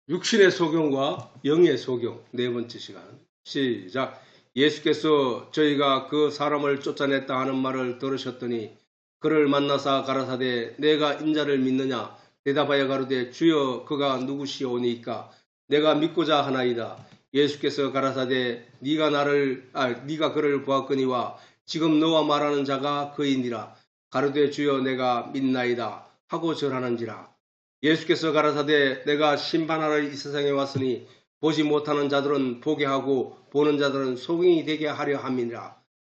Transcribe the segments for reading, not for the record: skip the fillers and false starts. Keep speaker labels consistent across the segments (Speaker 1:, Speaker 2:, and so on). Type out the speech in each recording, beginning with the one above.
Speaker 1: 육신의 소경과 영의 소경 네 번째 시간 시작. 예수께서 저희가 그 사람을 쫓아냈다 하는 말을 들으셨더니 그를 만나사 가라사대 내가 인자를 믿느냐 대답하여 가로되 주여 그가 누구시오니까 내가 믿고자 하나이다. 예수께서 가라사대 네가 그를 보았거니와 지금 너와 말하는 자가 그이니라. 가로되 주여 내가 믿나이다 하고 절하는지라. 예수께서 가라사대 내가 심판하러 이 세상에 왔으니 보지 못하는 자들은 보게 하고 보는 자들은 소경이 되게 하려 함이니라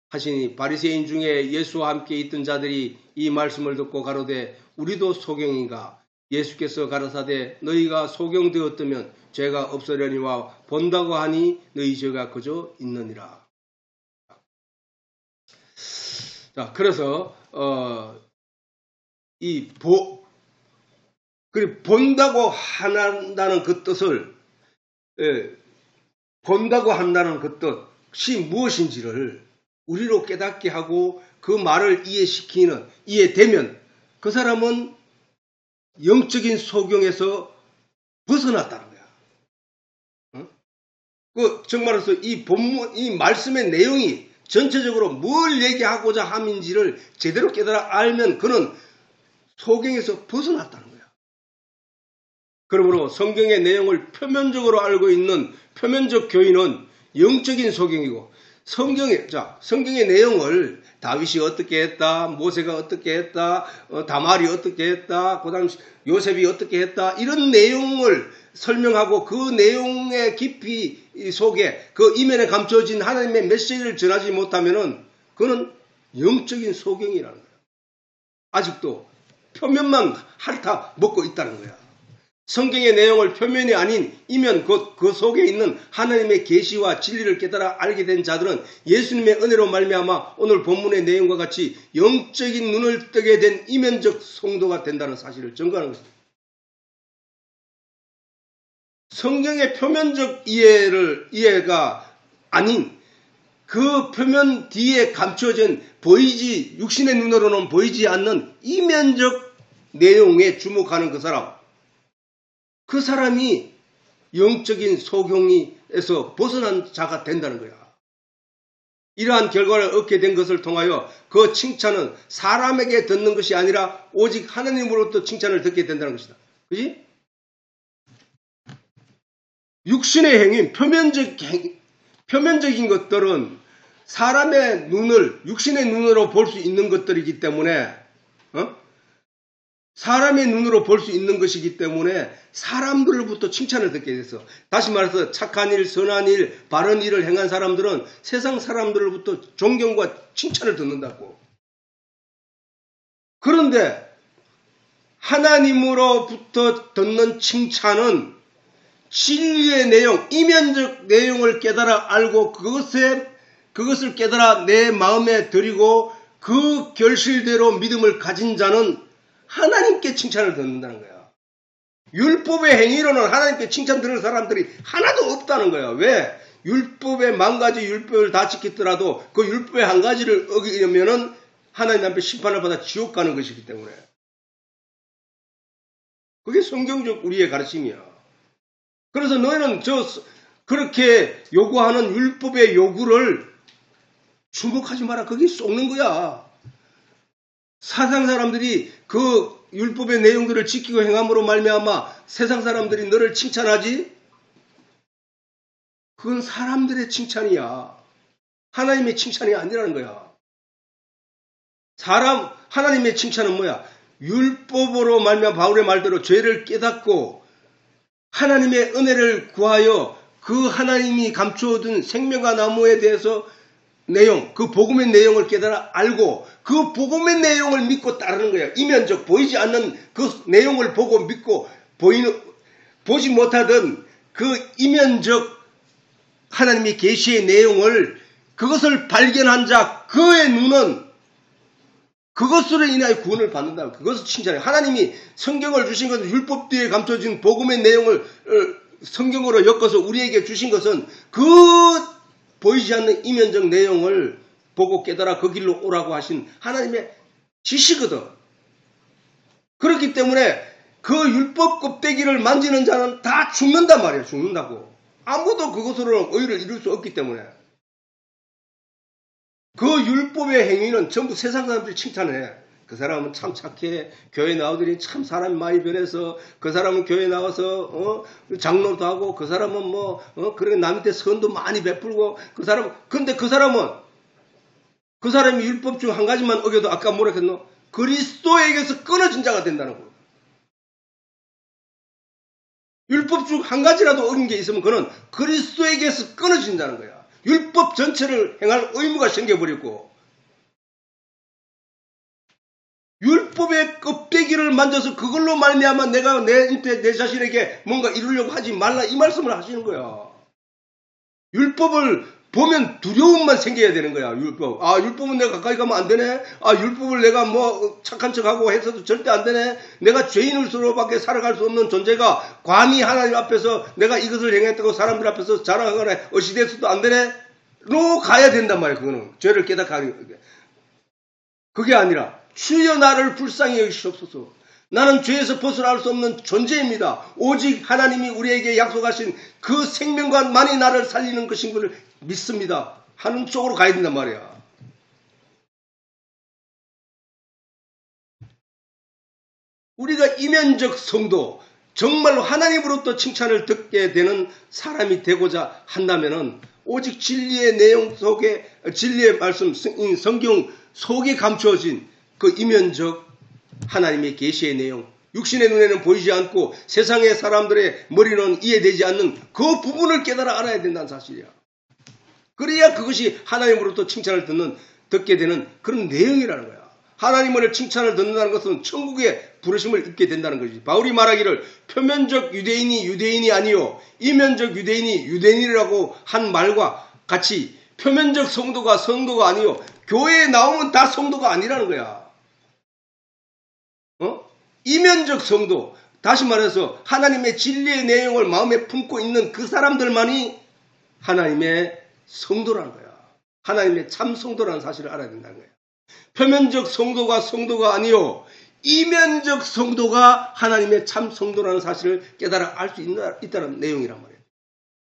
Speaker 1: 하시니 바리새인 중에 예수와 함께 있던 자들이 이 말씀을 듣고 가로되 우리도 소경인가. 예수께서 가라사대 너희가 소경되었다면 죄가 없으려니와 본다고 하니 너희 죄가 그저 있느니라. 자, 그래서 본다고 한다는 그 뜻을 본다고 한다는 그 뜻이 무엇인지를 우리로 깨닫게 하고 그 말을 이해되면 그 사람은 영적인 소경에서 벗어났다는 거야. 정말로서 이 말씀의 내용이 전체적으로 뭘 얘기하고자 함인지를 제대로 깨달아 알면 그는 소경에서 벗어났다는 거야. 그러므로 성경의 내용을 표면적으로 알고 있는 표면적 교인은 영적인 소경이고 성경의 내용을 다윗이 어떻게 했다, 모세가 어떻게 했다, 다말이 어떻게 했다, 그다음 요셉이 어떻게 했다 이런 내용을 설명하고 그 내용의 깊이 속에 그 이면에 감춰진 하나님의 메시지를 전하지 못하면은 그는 영적인 소경이라는 거야. 아직도 표면만 핥아 먹고 있다는 거야. 성경의 내용을 표면이 아닌 이면 그 속에 있는 하나님의 계시와 진리를 깨달아 알게 된 자들은 예수님의 은혜로 말미암아 오늘 본문의 내용과 같이 영적인 눈을 뜨게 된 이면적 성도가 된다는 사실을 증거하는 것입니다. 성경의 표면적 이해가 아닌 그 표면 뒤에 감춰진 육신의 눈으로는 보이지 않는 이면적 내용에 주목하는 그 사람이 영적인 소경에서 벗어난 자가 된다는 거야. 이러한 결과를 얻게 된 것을 통하여 그 칭찬은 사람에게 듣는 것이 아니라 오직 하나님으로부터 칭찬을 듣게 된다는 것이다. 그지? 육신의 행위, 표면적인 것들은 사람의 육신의 눈으로 볼 수 있는 것들이기 때문에 사람의 눈으로 볼 수 있는 것이기 때문에 사람들로부터 칭찬을 듣게 됐어. 다시 말해서 착한 일, 선한 일, 바른 일을 행한 사람들은 세상 사람들로부터 존경과 칭찬을 듣는다고. 그런데 하나님으로부터 듣는 칭찬은 진리의 내용, 이면적 내용을 깨달아 알고 그것을 깨달아 내 마음에 들이고 그 결실대로 믿음을 가진 자는 하나님께 칭찬을 듣는다는 거야. 율법의 행위로는 하나님께 칭찬 들을 사람들이 하나도 없다는 거야. 왜? 율법의 만 가지 율법을 다 지켰더라도 그 율법의 한 가지를 어기려면은 하나님 앞에 심판을 받아 지옥 가는 것이기 때문에. 그게 성경적 우리의 가르침이야. 그래서 너희는 그렇게 요구하는 율법의 요구를 주목하지 마라. 거기 속는 거야. 세상 사람들이 그 율법의 내용들을 지키고 행함으로 말미암아 세상 사람들이 너를 칭찬하지? 그건 사람들의 칭찬이야. 하나님의 칭찬이 아니라는 거야. 하나님의 칭찬은 뭐야? 율법으로 말미암아 바울의 말대로 죄를 깨닫고 하나님의 은혜를 구하여 그 하나님이 감추어둔 생명과 나무에 대해서 그 복음의 내용을 깨달아 알고 그 복음의 내용을 믿고 따르는 거야. 이면적 보이지 않는 그 내용을 보고 믿고 보지 못하던 그 이면적 하나님의 계시의 내용을 그것을 발견한 자 그의 눈은 그것으로 인하여 구원을 받는다. 그것을 칭찬해. 하나님이 성경을 주신 것은 율법 뒤에 감춰진 복음의 내용을 성경으로 엮어서 우리에게 주신 것은 그 보이지 않는 이면적 내용을 보고 깨달아 그 길로 오라고 하신 하나님의 지시거든. 그렇기 때문에 그 율법 껍데기를 만지는 자는 다 죽는단 말이에요. 죽는다고. 아무도 그것으로는 의를 이룰 수 없기 때문에. 그 율법의 행위는 전부 세상 사람들이 칭찬해. 그 사람은 참 착해. 교회 나오더니 참 사람이 많이 변해서, 그 사람은 교회 나와서 장로도 하고, 그 사람은 그런 남한테 선도 많이 베풀고, 근데 그 사람이 율법 중 한 가지만 어겨도 아까 뭐라 했노? 그리스도에게서 끊어진 자가 된다는 거예요. 율법 중 한 가지라도 어긴 게 있으면 그는 그리스도에게서 끊어진다는 거야. 율법 전체를 행할 의무가 생겨버리고, 율법의 껍데기를 만져서 그걸로 말미암아 내가 내 자신에게 뭔가 이루려고 하지 말라, 이 말씀을 하시는 거야. 율법을 보면 두려움만 생겨야 되는 거야. 율법은 내가 가까이 가면 안 되네. 율법을 내가 착한 척하고 해서도 절대 안 되네. 내가 죄인으로밖에 살아갈 수 없는 존재가 감히 하나님 앞에서 내가 이것을 행했다고 사람들 앞에서 자랑하거나 어시돼서도 안 되네. 로 가야 된단 말이야. 그거는 죄를 깨닫게. 그게 아니라 주여 나를 불쌍히 여기시옵소서. 나는 죄에서 벗어날 수 없는 존재입니다. 오직 하나님이 우리에게 약속하신 그 생명관만이 나를 살리는 것인 것을 믿습니다. 하는 쪽으로 가야 된단 말이야. 우리가 이면적 성도, 정말로 하나님으로부터 칭찬을 듣게 되는 사람이 되고자 한다면은 오직 진리의 내용 속에, 진리의 말씀, 성경 속에 감추어진 그 이면적 하나님의 계시의 내용, 육신의 눈에는 보이지 않고 세상의 사람들의 머리는 이해되지 않는 그 부분을 깨달아 알아야 된다는 사실이야. 그래야 그것이 하나님으로부터 칭찬을 듣게 되는 그런 내용이라는 거야. 하나님을 칭찬을 듣는다는 것은 천국의 부르심을 입게 된다는 것이지. 바울이 말하기를 표면적 유대인이 유대인이 아니요 이면적 유대인이 유대인이라고 한 말과 같이 표면적 성도가 성도가 아니요 교회에 나오면 다 성도가 아니라는 거야. 이면적 성도, 다시 말해서 하나님의 진리의 내용을 마음에 품고 있는 그 사람들만이 하나님의 성도라는 거야. 하나님의 참 성도라는 사실을 알아야 된다는 거야. 표면적 성도가 성도가 아니요 이면적 성도가 하나님의 참 성도라는 사실을 깨달아 알 수 있다는 내용이란 말이에요.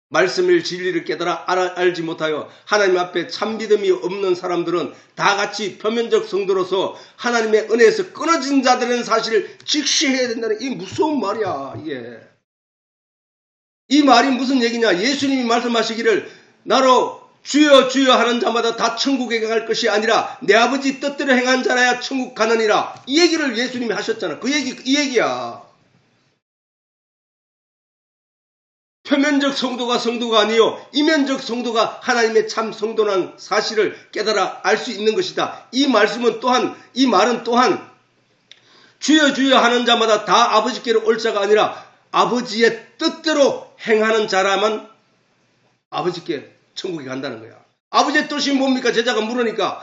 Speaker 1: 말씀을 진리를 깨달아 알지 못하여 하나님 앞에 참 믿음이 없는 사람들은 다 같이 표면적 성도로서 하나님의 은혜에서 끊어진 자들은 사실을 직시해야 된다는 이 무서운 말이야. 이게 이 말이 무슨 얘기냐? 예수님이 말씀하시기를 나로 주여 주여 하는 자마다 다 천국에 갈 것이 아니라 내 아버지 뜻대로 행한 자라야 천국 가느니라. 이 얘기를 예수님이 하셨잖아. 이 얘기야. 표면적 성도가 성도가 아니요 이면적 성도가 하나님의 참 성도라는 사실을 깨달아 알 수 있는 것이다. 이 말은 또한 주여 주여 하는 자마다 다 아버지께로 올 자가 아니라 아버지의 뜻대로 행하는 자라만 아버지께 천국에 간다는 거야. 아버지의 뜻이 뭡니까? 제자가 물으니까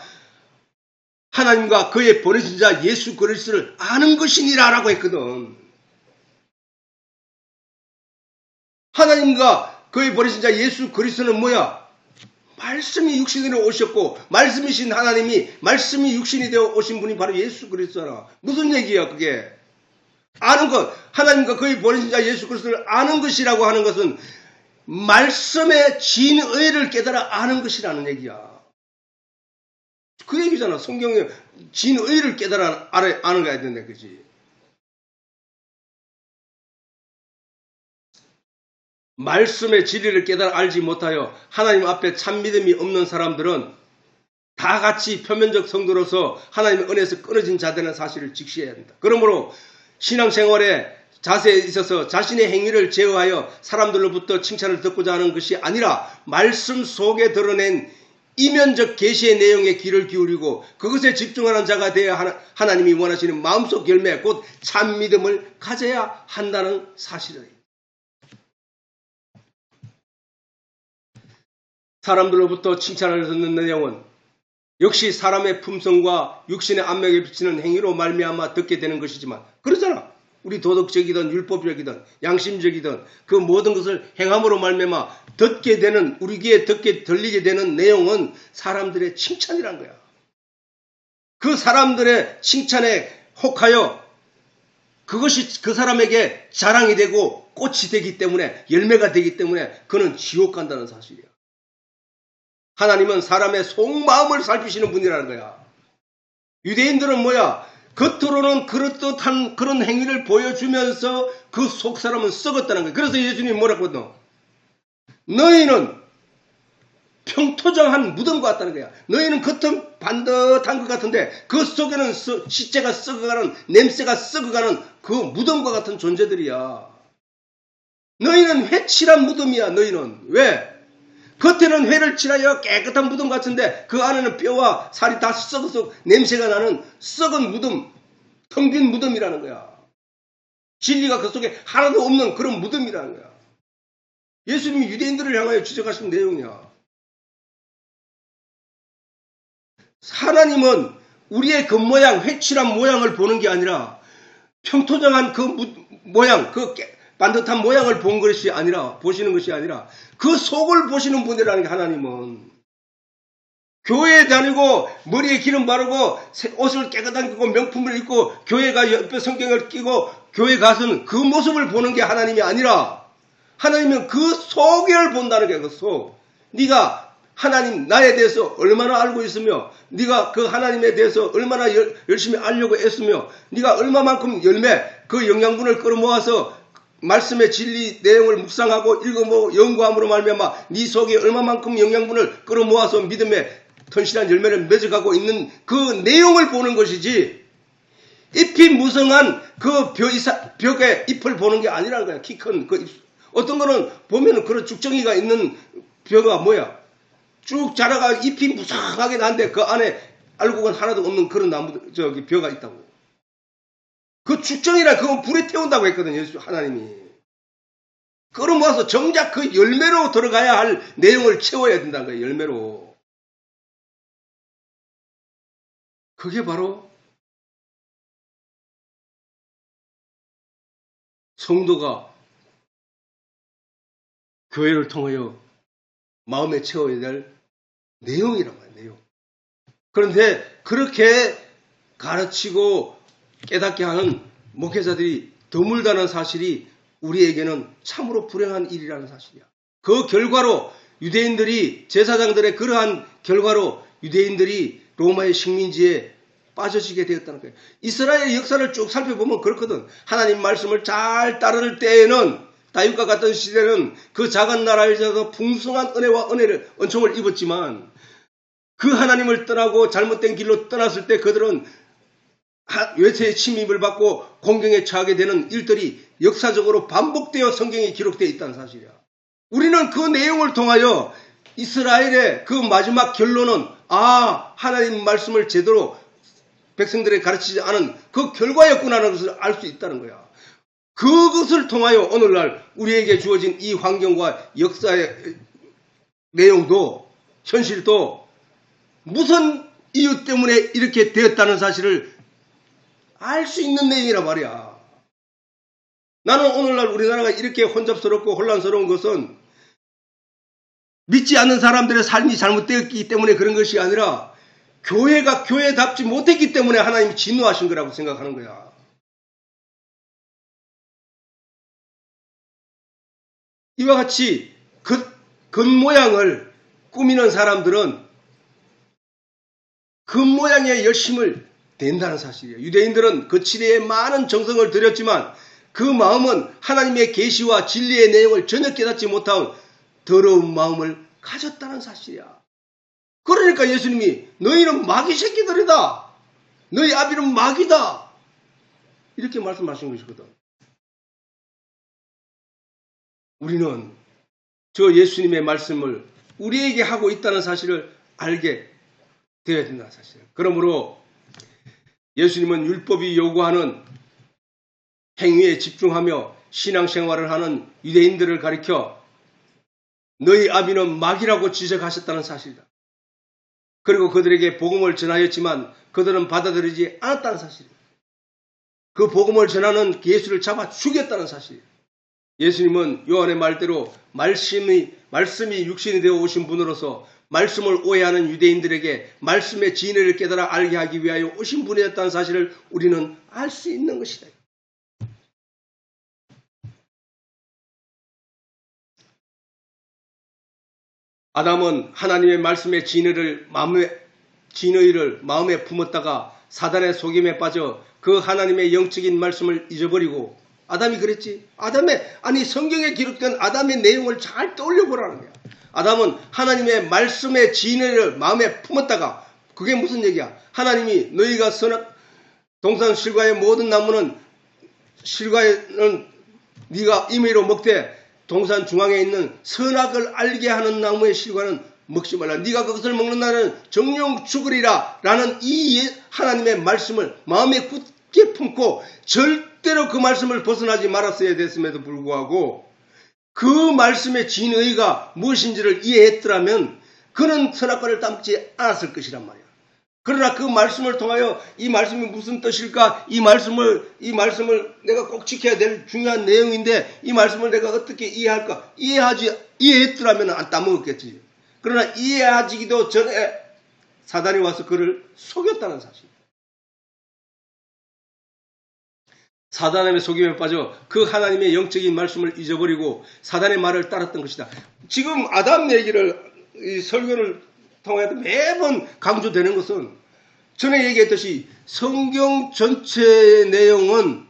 Speaker 1: 하나님과 그의 보내신 자 예수 그리스도를 아는 것이니라 라고 했거든. 하나님과 그의 보내신 자 예수 그리스도는 뭐야? 말씀이 육신으로 오셨고 말씀이신 하나님이 말씀이 육신이 되어 오신 분이 바로 예수 그리스도라. 무슨 얘기야 그게? 아는 것, 하나님과 그의 보내신 자 예수 그리스도를 아는 것이라고 하는 것은 말씀의 진의를 깨달아 아는 것이라는 얘기야. 그 얘기잖아. 성경에 진의를 깨달아 아는 거야 된다, 그지? 말씀의 진리를 깨달아 알지 못하여 하나님 앞에 참 믿음이 없는 사람들은 다 같이 표면적 성도로서 하나님의 은혜에서 끊어진 자들의 사실을 직시해야 합니다. 그러므로 신앙생활의 자세에 있어서 자신의 행위를 제어하여 사람들로부터 칭찬을 듣고자 하는 것이 아니라 말씀 속에 드러낸 이면적 계시의 내용에 귀를 기울이고 그것에 집중하는 자가 되어야 하나님이 원하시는 마음속 열매 곧 참 믿음을 가져야 한다는 사실이에요. 사람들로부터 칭찬을 듣는 내용은 역시 사람의 품성과 육신의 안목에 비치는 행위로 말미암아 듣게 되는 것이지만 그러잖아. 우리 도덕적이든 율법적이든 양심적이든 그 모든 것을 행함으로 말미암아 듣게 되는 우리 귀에 들리게 되는 내용은 사람들의 칭찬이란 거야. 그 사람들의 칭찬에 혹하여 그것이 그 사람에게 자랑이 되고 꽃이 되기 때문에, 열매가 되기 때문에 그는 지옥 간다는 사실이야. 하나님은 사람의 속마음을 살피시는 분이라는 거야. 유대인들은 뭐야? 겉으로는 그렇듯한 그런 행위를 보여주면서 그 속 사람은 썩었다는 거야. 그래서 예수님이 뭐라고 했노? 너희는 평토정한 무덤 같다는 거야. 너희는 겉은 반듯한 것 같은데 그 속에는 시체가 썩어가는, 냄새가 썩어가는 그 무덤과 같은 존재들이야. 너희는 회칠한 무덤이야. 너희는. 왜? 겉에는 회를 칠하여 깨끗한 무덤 같은데 그 안에는 뼈와 살이 다 썩어서 냄새가 나는 썩은 무덤, 텅 빈 무덤이라는 거야. 진리가 그 속에 하나도 없는 그런 무덤이라는 거야. 예수님이 유대인들을 향하여 지적하신 내용이야. 하나님은 우리의 겉모양, 회칠한 모양을 보는 게 아니라 평토정한 그 모양, 그 반듯한 모양을 본 것이 아니라, 보시는 것이 아니라 그 속을 보시는 분이라는 게 하나님은. 교회에 다니고 머리에 기름 바르고 옷을 깨끗하게 입고 명품을 입고 교회가 옆에 성경을 끼고 교회 가서는 그 모습을 보는 게 하나님이 아니라 하나님은 그 속을 본다는 게 그 속. 네가 하나님 나에 대해서 얼마나 알고 있으며 네가 그 하나님에 대해서 얼마나 열심히 알려고 애쓰며 네가 얼마만큼 열매 그 영양분을 끌어모아서 말씀의 진리 내용을 묵상하고 읽어보고 연구함으로 말미암아 네 속에 얼마만큼 영양분을 끌어모아서 믿음의 튼실한 열매를 맺어가고 있는 그 내용을 보는 것이지 잎이 무성한 그 벽에 잎을 보는 게 아니라는 거야. 키 큰 그 잎. 어떤 거는 보면은 그런 쭉정이가 있는 벼가 뭐야? 쭉 자라가 잎이 무성하게 나는데 그 안에 알곡은 하나도 없는 그런 벼가 있다고. 그 축정이라 그건 불에 태운다고 했거든요. 하나님이. 끌어모아서 정작 그 열매로 들어가야 할 내용을 채워야 된다는 거예요. 열매로. 그게 바로 성도가 교회를 통하여 마음에 채워야 될 내용이란 말이에요. 내용. 그런데 그렇게 가르치고 깨닫게 하는 목회자들이 드물다는 사실이 우리에게는 참으로 불행한 일이라는 사실이야. 그 결과로 유대인들이 제사장들의 그러한 결과로 유대인들이 로마의 식민지에 빠져지게 되었다는 거예요. 이스라엘의 역사를 쭉 살펴보면 그렇거든. 하나님 말씀을 잘 따를 때에는 다윗과 같은 시대는 그 작은 나라에서도 풍성한 은혜와 은총을 입었지만 그 하나님을 떠나고 잘못된 길로 떠났을 때 그들은 외세의 침입을 받고 공경에 처하게 되는 일들이 역사적으로 반복되어 성경에 기록되어 있다는 사실이야. 우리는 그 내용을 통하여 이스라엘의 그 마지막 결론은 하나님 말씀을 제대로 백성들에게 가르치지 않은 그 결과였구나라는 것을 알 수 있다는 거야. 그것을 통하여 오늘날 우리에게 주어진 이 환경과 역사의 내용도 현실도 무슨 이유 때문에 이렇게 되었다는 사실을 알 수 있는 내용이란 말이야. 나는 오늘날 우리나라가 이렇게 혼잡스럽고 혼란스러운 것은 믿지 않는 사람들의 삶이 잘못되었기 때문에 그런 것이 아니라 교회가 교회답지 못했기 때문에 하나님이 진노하신 거라고 생각하는 거야. 이와 같이 겉모양을 꾸미는 사람들은 겉모양의 열심을 댄다는 사실이에요. 유대인들은 그 치료에 많은 정성을 들였지만 그 마음은 하나님의 계시와 진리의 내용을 전혀 깨닫지 못한 더러운 마음을 가졌다는 사실이야. 그러니까 예수님이 너희는 마귀 새끼들이다. 너희 아비는 마귀다. 이렇게 말씀하신 것이거든. 우리는 저 예수님의 말씀을 우리에게 하고 있다는 사실을 알게 되어야 된다는 사실이에요. 그러므로 예수님은 율법이 요구하는 행위에 집중하며 신앙생활을 하는 유대인들을 가리켜 너희 아비는 마귀라고 지적하셨다는 사실이다. 그리고 그들에게 복음을 전하였지만 그들은 받아들이지 않았다는 사실이다. 그 복음을 전하는 예수를 잡아 죽였다는 사실이다. 예수님은 요한의 말대로 말씀이 육신이 되어 오신 분으로서 말씀을 오해하는 유대인들에게 말씀의 진리를 깨달아 알게 하기 위하여 오신 분이었다는 사실을 우리는 알 수 있는 것이다. 아담은 하나님의 말씀의 진의를 마음에 품었다가 사단의 속임에 빠져 그 하나님의 영적인 말씀을 잊어버리고, 아담이 그랬지. 아니 성경에 기록된 아담의 내용을 잘 떠올려 보라는 거야. 아담은 하나님의 말씀의 진의를 마음에 품었다가, 그게 무슨 얘기야? 하나님이 너희가 동산 실과의 모든 나무는 실과에는 네가 임의로 먹되 동산 중앙에 있는 선악을 알게 하는 나무의 실과는 먹지 말라. 네가 그것을 먹는 날은 정령 죽으리라 라는 이 하나님의 말씀을 마음에 굳게 품고 절대로 그 말씀을 벗어나지 말았어야 됐음에도 불구하고 그 말씀의 진의가 무엇인지를 이해했더라면 그는 선악과를 담지 않았을 것이란 말이야. 그러나 그 말씀을 통하여 이 말씀이 무슨 뜻일까? 이 말씀을 내가 꼭 지켜야 될 중요한 내용인데 이 말씀을 내가 어떻게 이해할까? 이해했더라면 안 따먹었겠지. 그러나 이해하기도 전에 사단이 와서 그를 속였다는 사실. 사단의 속임에 빠져 그 하나님의 영적인 말씀을 잊어버리고 사단의 말을 따랐던 것이다. 지금 아담 얘기를 이 설교를 통해서 매번 강조되는 것은 전에 얘기했듯이 성경 전체의 내용은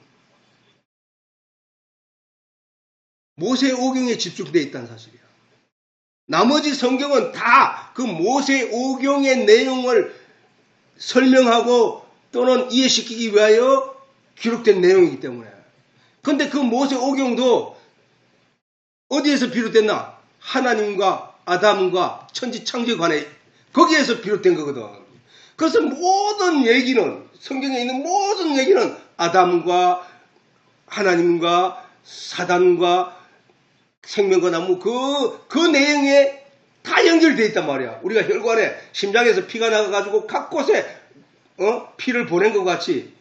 Speaker 1: 모세오경에 집중되어 있다는 사실이야. 나머지 성경은 다 그 모세오경의 내용을 설명하고 또는 이해시키기 위하여 기록된 내용이기 때문에. 그런데 그 모세오경도 어디에서 비롯됐나? 하나님과 아담과 천지창조에 관해 거기에서 비롯된 거거든. 그래서 모든 얘기는, 성경에 있는 모든 얘기는 아담과 하나님과 사단과 생명과 나무 그 내용에 다 연결되어 있단 말이야. 우리가 혈관에 심장에서 피가 나가가지고 각 곳에 피를 보낸 것 같이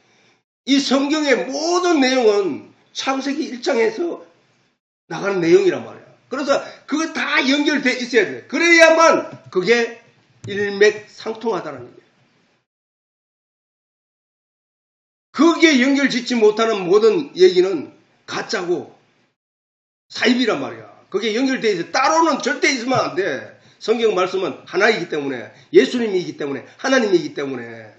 Speaker 1: 이 성경의 모든 내용은 창세기 1장에서 나가는 내용이란 말이야. 그래서 그거 다 연결되어 있어야 돼. 그래야만 그게 일맥상통하다는 얘기야. 거기에 연결짓지 못하는 모든 얘기는 가짜고 사입이란 말이야. 거기에 연결되어 있어. 따로는 절대 있으면 안 돼. 성경 말씀은 하나이기 때문에, 예수님이기 때문에, 하나님이기 때문에.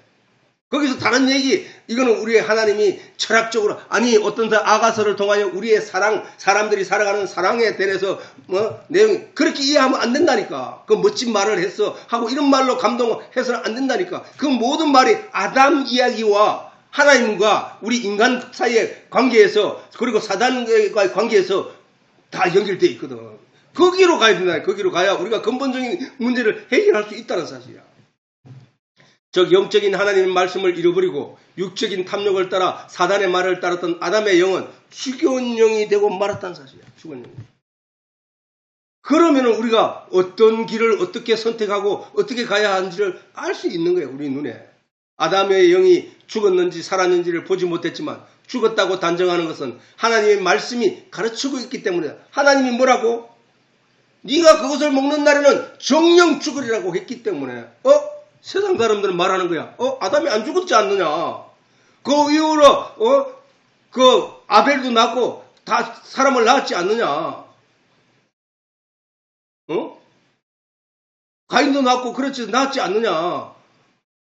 Speaker 1: 거기서 다른 얘기, 이거는 우리의 하나님이 철학적으로, 아니 어떤 아가서를 통하여 우리의 사람들이 살아가는 사랑에 대해서 내용 그렇게 이해하면 안 된다니까. 그 멋진 말을 했어 하고 이런 말로 감동해서는 안 된다니까. 그 모든 말이 아담 이야기와 하나님과 우리 인간 사이의 관계에서, 그리고 사단과의 관계에서 다 연결되어 있거든. 거기로 가야 된다. 거기로 가야 우리가 근본적인 문제를 해결할 수 있다는 사실이야. 즉 영적인 하나님의 말씀을 잃어버리고 육적인 탐욕을 따라 사단의 말을 따랐던 아담의 영은 죽은 영이 되고 말았다는 사실이야. 죽은 영. 그러면 우리가 어떤 길을 어떻게 선택하고 어떻게 가야 하는지를 알 수 있는 거예요. 우리 눈에. 아담의 영이 죽었는지 살았는지를 보지 못했지만 죽었다고 단정하는 것은 하나님의 말씀이 가르치고 있기 때문이다. 하나님이 뭐라고? 네가 그것을 먹는 날에는 정령 죽으리라고 했기 때문에 세상 사람들은 말하는 거야. 아담이 안 죽었지 않느냐. 그 이후로 그 아벨도 낳고 다 사람을 낳았지 않느냐. 가인도 낳고 그렇지 낳았지 않느냐.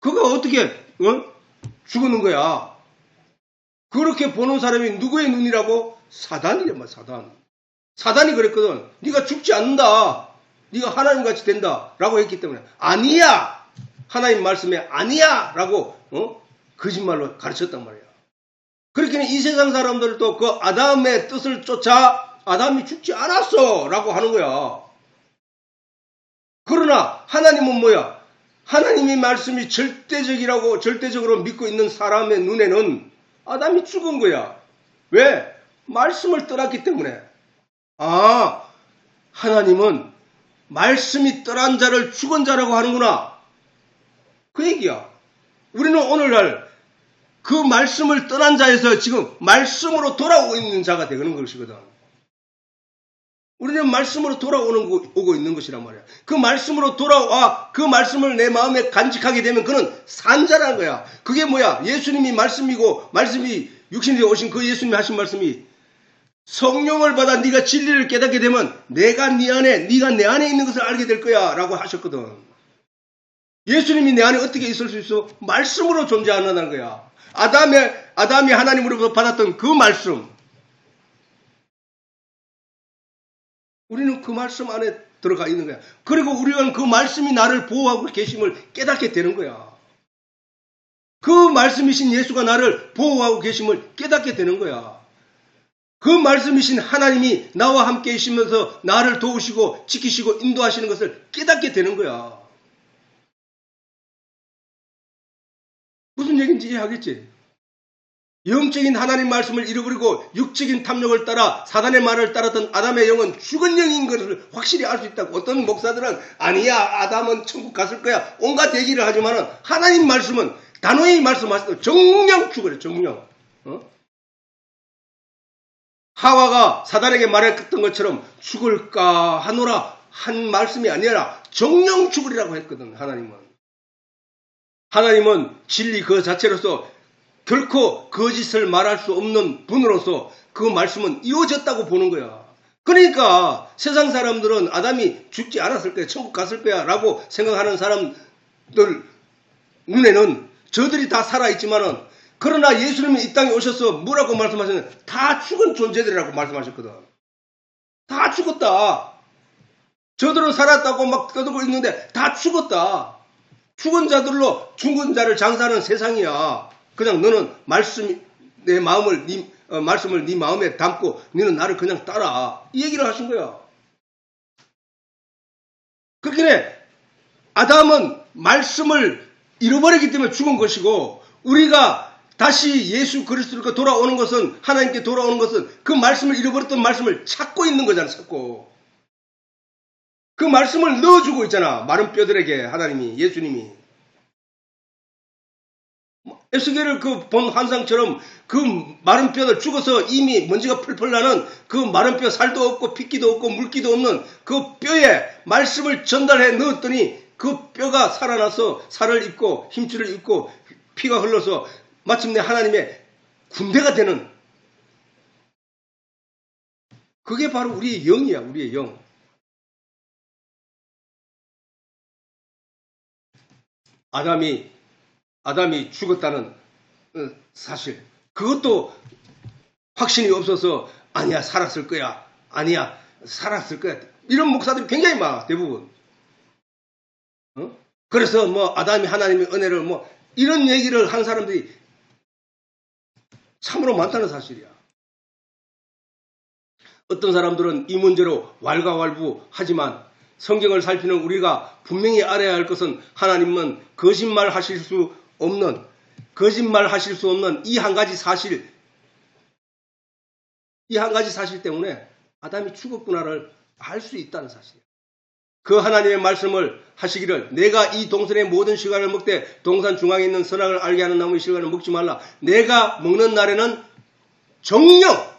Speaker 1: 그가 어떻게 죽었는 거야. 그렇게 보는 사람이 누구의 눈이라고? 사단이란 사단. 사단이 그랬거든. 네가 죽지 않는다. 네가 하나님같이 된다. 라고 했기 때문에 아니야. 하나님 말씀에 아니야. 라고 거짓말로 가르쳤단 말이야. 그렇게 이 세상 사람들도 그 아담의 뜻을 쫓아 아담이 죽지 않았어. 라고 하는 거야. 그러나 하나님은 뭐야? 하나님의 말씀이 절대적으로 믿고 있는 사람의 눈에는 아담이 죽은 거야. 왜? 말씀을 떠났기 때문에. 하나님은 말씀이 떠난 자를 죽은 자라고 하는구나. 그 얘기야. 우리는 오늘날 그 말씀을 떠난 자에서 지금 말씀으로 돌아오고 있는 자가 되는 것이거든. 우리는 말씀으로 오고 있는 것이란 말이야. 그 말씀으로 돌아와 그 말씀을 내 마음에 간직하게 되면 그는 산 자라는 거야. 그게 뭐야? 예수님이 말씀이고 말씀이 육신이 오신 그 예수님이 하신 말씀이 성령을 받아 네가 진리를 깨닫게 되면 내가 네 안에, 네가 내 안에 있는 것을 알게 될 거야 라고 하셨거든. 예수님이 내 안에 어떻게 있을 수 있어? 말씀으로 존재한다는 거야. 아담이 하나님으로부터 받았던 그 말씀. 우리는 그 말씀 안에 들어가 있는 거야. 그리고 우리는 그 말씀이 나를 보호하고 계심을 깨닫게 되는 거야. 그 말씀이신 예수가 나를 보호하고 계심을 깨닫게 되는 거야. 그 말씀이신 하나님이 나와 함께 계시면서 나를 도우시고 지키시고 인도하시는 것을 깨닫게 되는 거야. 무슨 얘기인지 이해하겠지? 영적인 하나님 말씀을 잃어버리고 육적인 탐욕을 따라 사단의 말을 따랐던 아담의 영은 죽은 영인 것을 확실히 알 수 있다고. 어떤 목사들은 아니야, 아담은 천국 갔을 거야, 온갖 얘기를 하지만은 하나님 말씀은 단호히 말씀하시고 정령 죽으래. 정령. 하와가 사단에게 말했던 것처럼 죽을까 하노라 한 말씀이 아니라 정령 죽으리라고 했거든. 하나님은 진리 그 자체로서 결코 거짓을 말할 수 없는 분으로서 그 말씀은 이루어졌다고 보는 거야. 그러니까 세상 사람들은 아담이 죽지 않았을 거야, 천국 갔을 거야 라고 생각하는 사람들 눈에는 저들이 다 살아있지만은, 그러나 예수님이 이 땅에 오셔서 뭐라고 말씀하셨냐면 다 죽은 존재들이라고 말씀하셨거든. 다 죽었다. 저들은 살았다고 막 떠들고 있는데 다 죽었다. 죽은 자들로 죽은 자를 장사하는 세상이야. 그냥 너는 내 마음을 말씀을 네 마음에 담고 너는 나를 그냥 따라, 이 얘기를 하신 거야. 그렇게 아담은 말씀을 잃어버리기 때문에 죽은 것이고, 우리가 다시 예수 그리스도로 돌아오는 것은, 하나님께 돌아오는 것은 그 말씀을 잃어버렸던 말씀을 찾고 있는 거잖아. 찾고 그 말씀을 넣어주고 있잖아. 마른 뼈들에게 하나님이, 예수님이. 에스겔을 본 환상처럼 그 마른 뼈들, 죽어서 이미 먼지가 펄펄 나는 그 마른 뼈, 살도 없고 핏기도 없고 물기도 없는 그 뼈에 말씀을 전달해 넣었더니 그 뼈가 살아나서 살을 입고 힘줄을 입고 피가 흘러서 마침내 하나님의 군대가 되는, 그게 바로 우리의 영이야. 우리의 영. 아담이 죽었다는 사실, 그것도 확신이 없어서 아니야, 살았을 거야, 아니야, 살았을 거야, 이런 목사들이 굉장히 많아. 대부분. 그래서 아담이 하나님의 은혜를 이런 얘기를 하는 사람들이 참으로 많다는 사실이야. 어떤 사람들은 이 문제로 왈가왈부하지만 성경을 살피는 우리가 분명히 알아야 할 것은, 하나님은 거짓말 하실 수 없는 이 한 가지 사실 때문에 아담이 죽었구나를 알 수 있다는 사실이에요. 그 하나님의 말씀을 하시기를, 내가 이 동산의 모든 시간을 먹되 동산 중앙에 있는 선악을 알게 하는 나무의 시간을 먹지 말라. 내가 먹는 날에는 정령,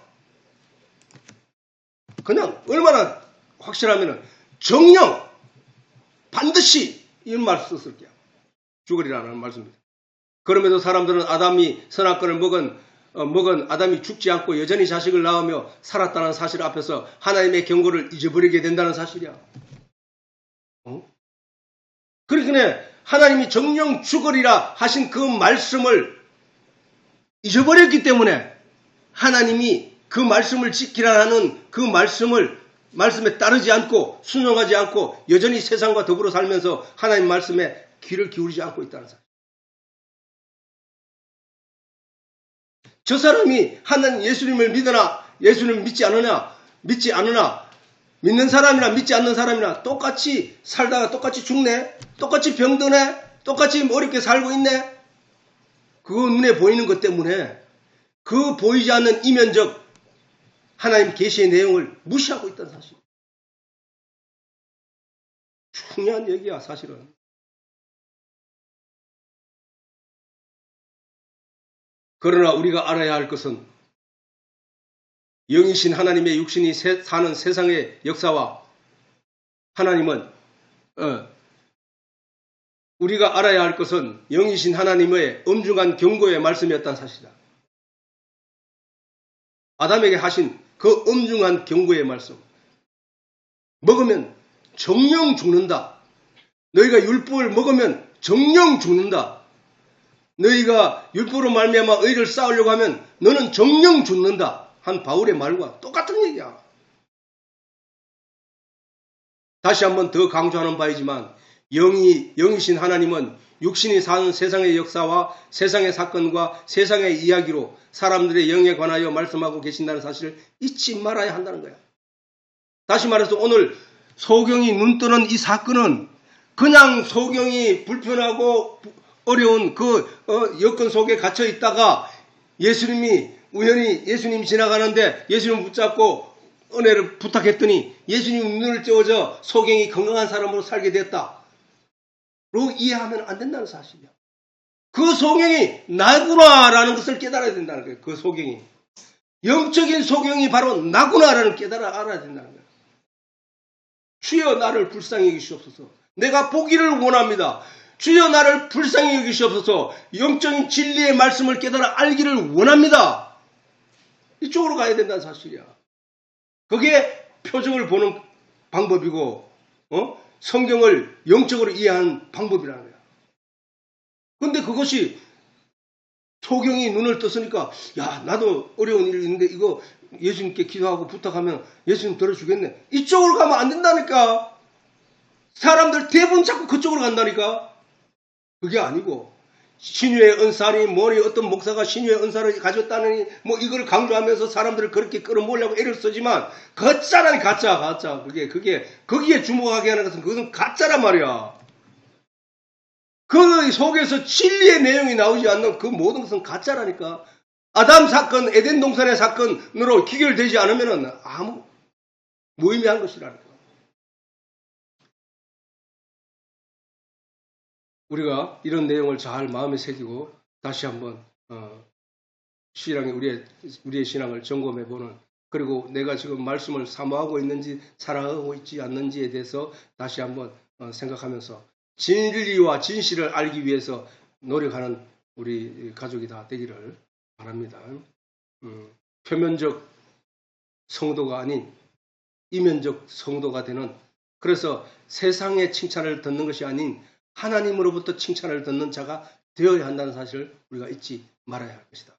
Speaker 1: 그냥 얼마나 확실하면은 정령 반드시 이런 말 썼을 게야. 죽으리라는 말씀입니다. 그럼에도 사람들은 아담이 선악과를 먹은 아담이 죽지 않고 여전히 자식을 낳으며 살았다는 사실 앞에서 하나님의 경고를 잊어버리게 된다는 사실이야. 그러니까 하나님이 정령 죽으리라 하신 그 말씀을 잊어버렸기 때문에 하나님이 그 말씀을 지키라는 그 말씀에 따르지 않고 순종하지 않고 여전히 세상과 더불어 살면서 하나님 말씀에 귀를 기울이지 않고 있다는 사실. 저 사람이 하나님 예수님을 믿으나 예수님을 믿지 않으나 믿는 사람이나 믿지 않는 사람이나 똑같이 살다가 똑같이 죽네, 똑같이 병드네, 똑같이 어렵게 살고 있네. 그거 눈에 보이는 것 때문에 그 보이지 않는 이면적 하나님 계시의 내용을 무시하고 있다는 사실. 중요한 얘기야, 사실은. 그러나 우리가 알아야 할 것은 영이신 하나님의 육신이 사는 세상의 역사와 하나님은 우리가 알아야 할 것은 영이신 하나님의 엄중한 경고의 말씀이었다는 사실이다. 아담에게 하신 그 엄중한 경고의 말씀. 먹으면 정령 죽는다. 너희가 율법을 먹으면 정령 죽는다. 너희가 율법으로 말미암아 의를 쌓으려고 하면 너는 정령 죽는다. 한 바울의 말과 똑같은 얘기야. 다시 한번 더 강조하는 바이지만 영이신 하나님은 육신이 사는 세상의 역사와 세상의 사건과 세상의 이야기로 사람들의 영에 관하여 말씀하고 계신다는 사실을 잊지 말아야 한다는 거야. 다시 말해서 오늘 소경이 눈뜨는 이 사건은 그냥 소경이 불편하고 어려운 그 여건 속에 갇혀 있다가 예수님이 우연히 예수님 지나가는데 예수님 붙잡고 은혜를 부탁했더니 예수님 눈을 떼어져 소경이 건강한 사람으로 살게 됐다. 로 이해하면 안 된다는 사실이야. 그 소경이 나구나라는 것을 깨달아야 된다는 거예요. 그 소경이. 영적인 소경이 바로 나구나라는 알아야 된다는 거예요. 주여 나를 불쌍히 여기시옵소서. 내가 보기를 원합니다. 주여 나를 불쌍히 여기시옵소서. 영적인 진리의 말씀을 깨달아 알기를 원합니다. 이쪽으로 가야 된다는 사실이야. 그게 표적을 보는 방법이고 성경을 영적으로 이해하는 방법이라는 거야. 근데 그것이 소경이 눈을 떴으니까 야 나도 어려운 일이 있는데 이거 예수님께 기도하고 부탁하면 예수님 들어주겠네. 이쪽으로 가면 안 된다니까. 사람들 대부분 자꾸 그쪽으로 간다니까. 그게 아니고 신유의 은사니 뭐니 어떤 목사가 신유의 은사를 가졌다느니 뭐 이걸 강조하면서 사람들을 그렇게 끌어모으려고 애를 쓰지만 가짜라니 가짜. 그게 거기에 주목하게 하는 것은 그것은 가짜란 말이야. 그 속에서 진리의 내용이 나오지 않는 그 모든 것은 가짜라니까. 아담 사건, 에덴 동산의 사건으로 기결되지 않으면 아무 무의미한 것이라니까. 우리가 이런 내용을 잘 마음에 새기고 다시 한번 신앙의 우리의 신앙을 점검해보는, 그리고 내가 지금 말씀을 사모하고 있는지 살아가고 있지 않는지에 대해서 다시 한번 생각하면서 진리와 진실을 알기 위해서 노력하는 우리 가족이 다 되기를 바랍니다. 표면적 성도가 아닌 이면적 성도가 되는, 그래서 세상의 칭찬을 듣는 것이 아닌 하나님으로부터 칭찬을 듣는 자가 되어야 한다는 사실을 우리가 잊지 말아야 할 것이다.